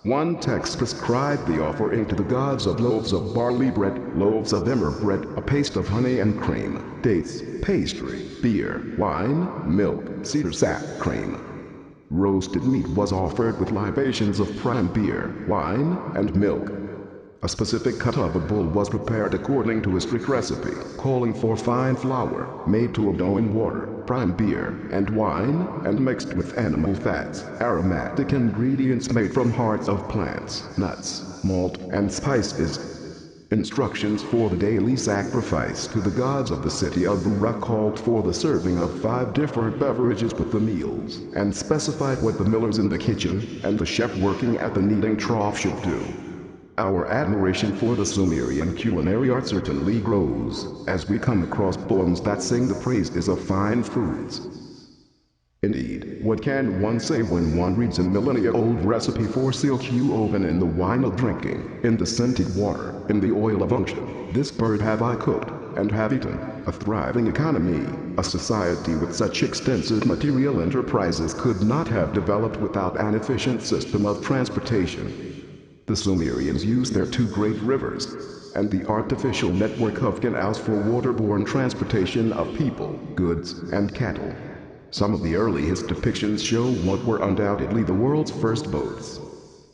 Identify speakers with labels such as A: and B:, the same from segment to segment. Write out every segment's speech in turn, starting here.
A: One text prescribed the offering to the gods of loaves of barley bread, loaves of emmer bread, a paste of honey and cream, dates, pastry, beer, wine, milk, cedar sap, cream. Roasted meat was offered with libations of prime beer, wine, and milk. A specific cut of a bull was prepared according to a strict recipe, calling for fine flour, made to a dough in water, prime beer, and wine, and mixed with animal fats, aromatic ingredients made from hearts of plants, nuts, malt, and spices. Instructions for the daily sacrifice to the gods of the city of Ra called for the serving of 5 different beverages with the meals, and specified what the millers in the kitchen and the chef working at the kneading trough should do. Our admiration for the Sumerian culinary art certainly grows, as we come across poems that sing the praises of fine foods. Indeed, what can one say when one reads a millennia-old recipe for silk woven in the wine of drinking, in the scented water, in the oil of unction? This bird have I cooked, and have eaten. A thriving economy, a society with such extensive material enterprises could not have developed without an efficient system of transportation. The Sumerians used their 2 great rivers and the artificial network of canals for waterborne transportation of people, goods, and cattle. Some of the earliest depictions show what were undoubtedly the world's first boats.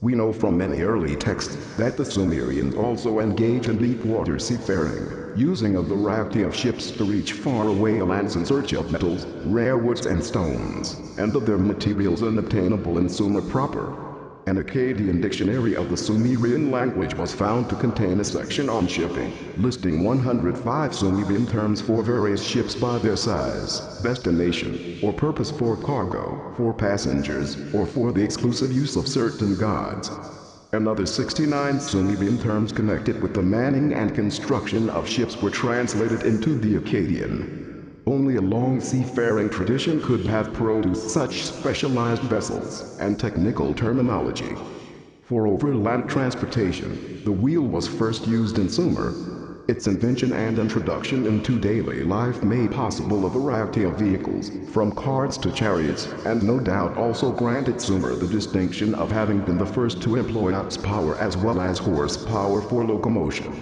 A: We know from many early texts that the Sumerians also engaged in deep water seafaring, using a variety of ships to reach faraway lands in search of metals, rare woods and stones, and of their materials unobtainable in Sumer proper. An Akkadian dictionary of the Sumerian language was found to contain a section on shipping, listing 105 Sumerian terms for various ships by their size, destination, or purpose for cargo, for passengers, or for the exclusive use of certain gods. Another 69 Sumerian terms connected with the manning and construction of ships were translated into the Akkadian. Only a long seafaring tradition could have produced such specialized vessels and technical terminology. For overland transportation, the wheel was first used in Sumer. Its invention and introduction into daily life made possible a variety of vehicles, from carts to chariots, and no doubt also granted Sumer the distinction of having been the first to employ ox power as well as horsepower for locomotion.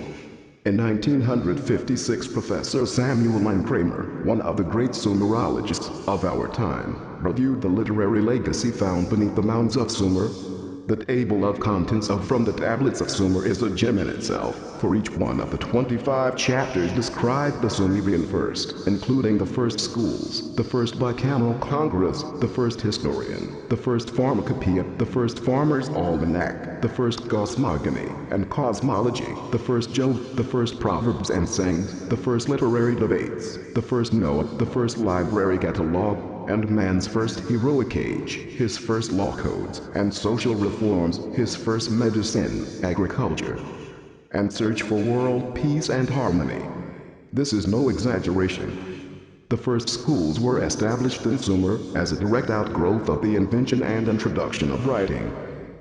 A: In 1956, Professor Samuel M. Kramer, one of the great Sumerologists of our time, reviewed the literary legacy found beneath the mounds of Sumer. The table of contents from the tablets of Sumer is a gem in itself, for each one of the 25 chapters described the Sumerian first, including the first schools, the first bicameral congress, the first historian, the first pharmacopoeia, the first farmer's almanac, the first cosmogony and cosmology, the first Job, the first proverbs and sayings, the first literary debates, the first Noah, the first library catalog, and man's first heroic age, his first law codes and social reforms, his first medicine, agriculture, and search for world peace and harmony. This is no exaggeration. The first schools were established in Sumer as a direct outgrowth of the invention and introduction of writing.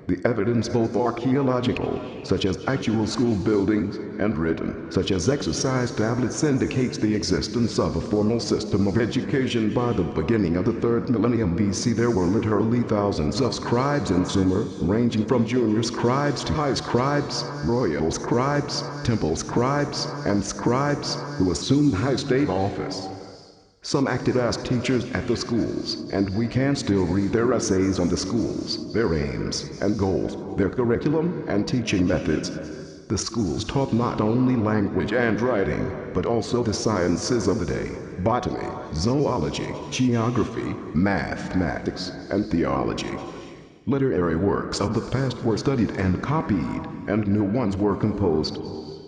A: The evidence, both archaeological, such as actual school buildings, and written, such as exercise tablets, indicates the existence of a formal system of education. By the beginning of the 3rd millennium BC, there were literally thousands of scribes in Sumer, ranging from junior scribes to high scribes, royal scribes, temple scribes, and scribes who assumed high state office. Some acted as teachers at the schools, and we can still read their essays on the schools, their aims and goals, their curriculum and teaching methods. The schools taught not only language and writing, but also the sciences of the day: botany, zoology, geography, mathematics, and theology. Literary works of the past were studied and copied, and new ones were composed.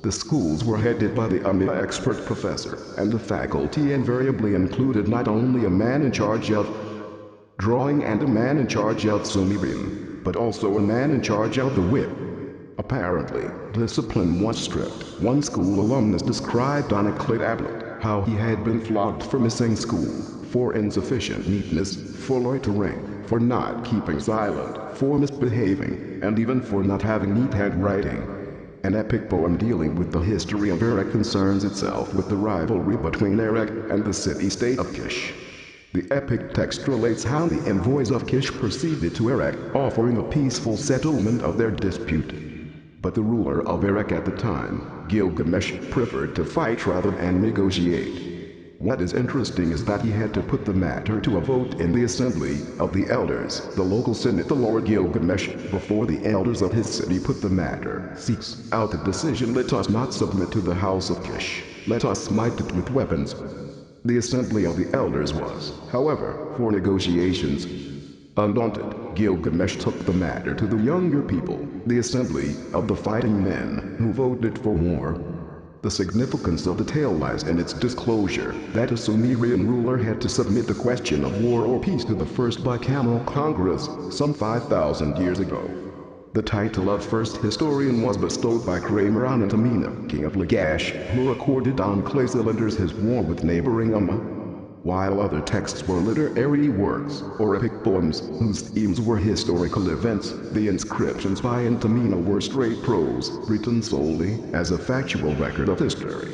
A: The schools were headed by the expert professor, and the faculty invariably included not only a man in charge of drawing and a man in charge of Sumerian, but also a man in charge of the whip. Apparently, discipline was strict. One school alumnus described on a clay tablet how he had been flogged for missing school, for insufficient neatness, for loitering, for not keeping silent, for misbehaving, and even for not having neat handwriting. An epic poem dealing with the history of Erech concerns itself with the rivalry between Erech and the city-state of Kish. The epic text relates how the envoys of Kish proceeded to Erech, offering a peaceful settlement of their dispute. But the ruler of Erech at the time, Gilgamesh, preferred to fight rather than negotiate. What is interesting is that he had to put the matter to a vote in the assembly of the elders, the local senate. The Lord Gilgamesh, before the elders of his city put the matter, seeks out the decision: let us not submit to the house of Kish, let us smite it with weapons. The assembly of the elders was, however, for negotiations. Undaunted, Gilgamesh took the matter to the younger people, the assembly of the fighting men, who voted for war. The significance of the tale lies in its disclosure that a Sumerian ruler had to submit the question of war or peace to the first bicameral Congress, some 5,000 years ago. The title of first historian was bestowed by Kramer on Antamina, king of Lagash, who recorded on clay cylinders his war with neighboring while other texts were literary works, or epic poems, whose themes were historical events. The inscriptions by Antamina were straight prose, written solely as a factual record of history.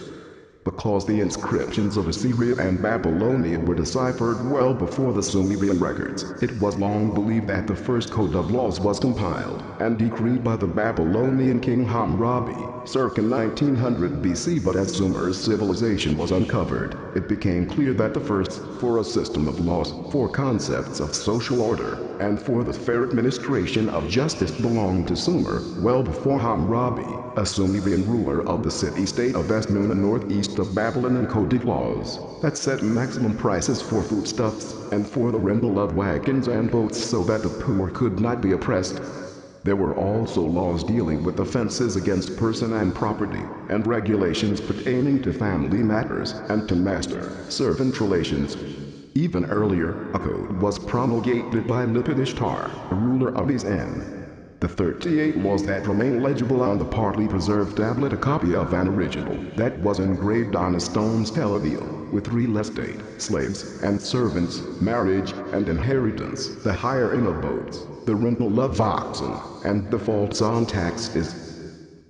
A: Because the inscriptions of Assyria and Babylonia were deciphered well before the Sumerian records, it was long believed that the first code of laws was compiled and decreed by the Babylonian king Hammurabi, circa 1900 BC. But as Sumer's civilization was uncovered, it became clear that the first for a system of laws, for concepts of social order, and for the fair administration of justice belonged to Sumer, well before Hammurabi, a Sumerian ruler of the city-state of Esnuna northeast of Babylon, encoded laws that set maximum prices for foodstuffs and for the rental of wagons and boats so that the poor could not be oppressed. There were also laws dealing with offenses against person and property, and regulations pertaining to family matters and to master-servant relations. Even earlier, a code was promulgated by Ishtar, a ruler of En. The 38 laws that remain legible on the partly preserved tablet, a copy of an original that was engraved on a stone televile, with real estate, slaves and servants, marriage and inheritance, the hiring of boats, the rental of oxen, and defaults on taxes.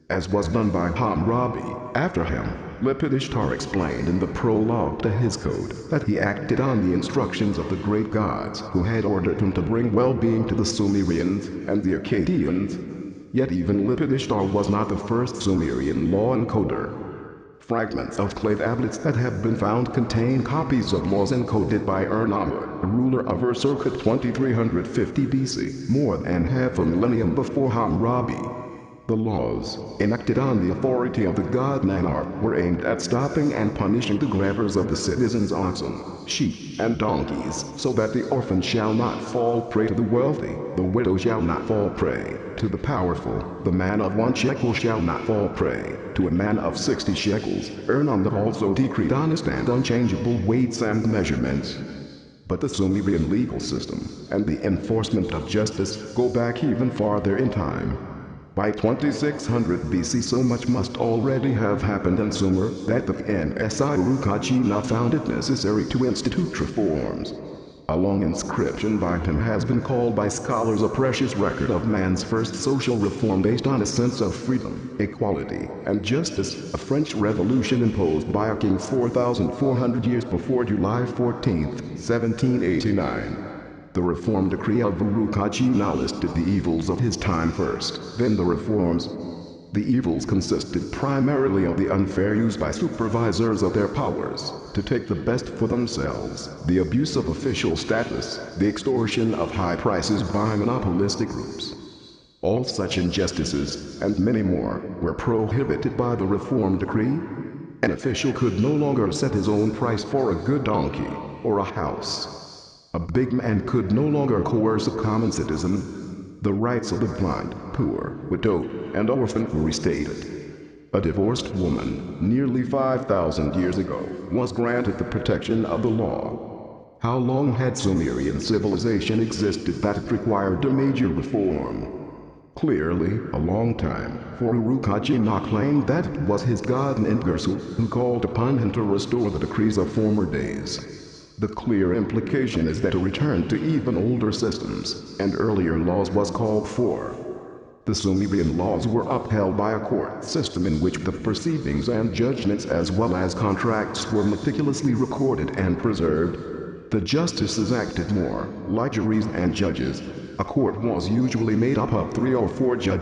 A: As was done by Hammurabi after him, Ishtar explained in the prologue to his code that he acted on the instructions of the great gods who had ordered him to bring well-being to the Sumerians and the Akkadians. Yet even Ishtar was not the first Sumerian law encoder. Fragments of clay tablets that have been found contain copies of laws encoded by Ur-Nammu, a ruler of Ur circa 2350 BC, more than half a millennium before Hammurabi. The laws, enacted on the authority of the god Nannar, were aimed at stopping and punishing the grabbers of the citizens' oxen, sheep, and donkeys, so that the orphan shall not fall prey to the wealthy, the widow shall not fall prey to the powerful, the man of 1 shekel shall not fall prey to a man of 60 shekels. Ur-Nammu also decreed honest and unchangeable weights and measurements. But the Sumerian legal system and the enforcement of justice go back even farther in time. By 2600 BC, so much must already have happened in Sumer that the Uruk-hai found it necessary to institute reforms. A long inscription by him has been called by scholars a precious record of man's first social reform based on a sense of freedom, equality, and justice, a French revolution imposed by a king 4,400 years before July 14, 1789. The reform decree of Uruk-hai listed the evils of his time first, then the reforms. The evils consisted primarily of the unfair use by supervisors of their powers to take the best for themselves, the abuse of official status, the extortion of high prices by monopolistic groups. All such injustices, and many more, were prohibited by the reform decree. An official could no longer set his own price for a good donkey or a house. A big man could no longer coerce a common citizen. The rights of the blind, poor, widow, and orphan were restated. A divorced woman, nearly 5,000 years ago, was granted the protection of the law. How long had Sumerian civilization existed that it required a major reform? Clearly, a long time, for Uruk-hai claimed that it was his god Ningersu who called upon him to restore the decrees of former days. The clear implication is that a return to even older systems and earlier laws was called for. The Sumerian laws were upheld by a court system in which the proceedings and judgments as well as contracts were meticulously recorded and preserved. The justices acted more like juries and judges. A court was usually made up of 3 or 4 judges.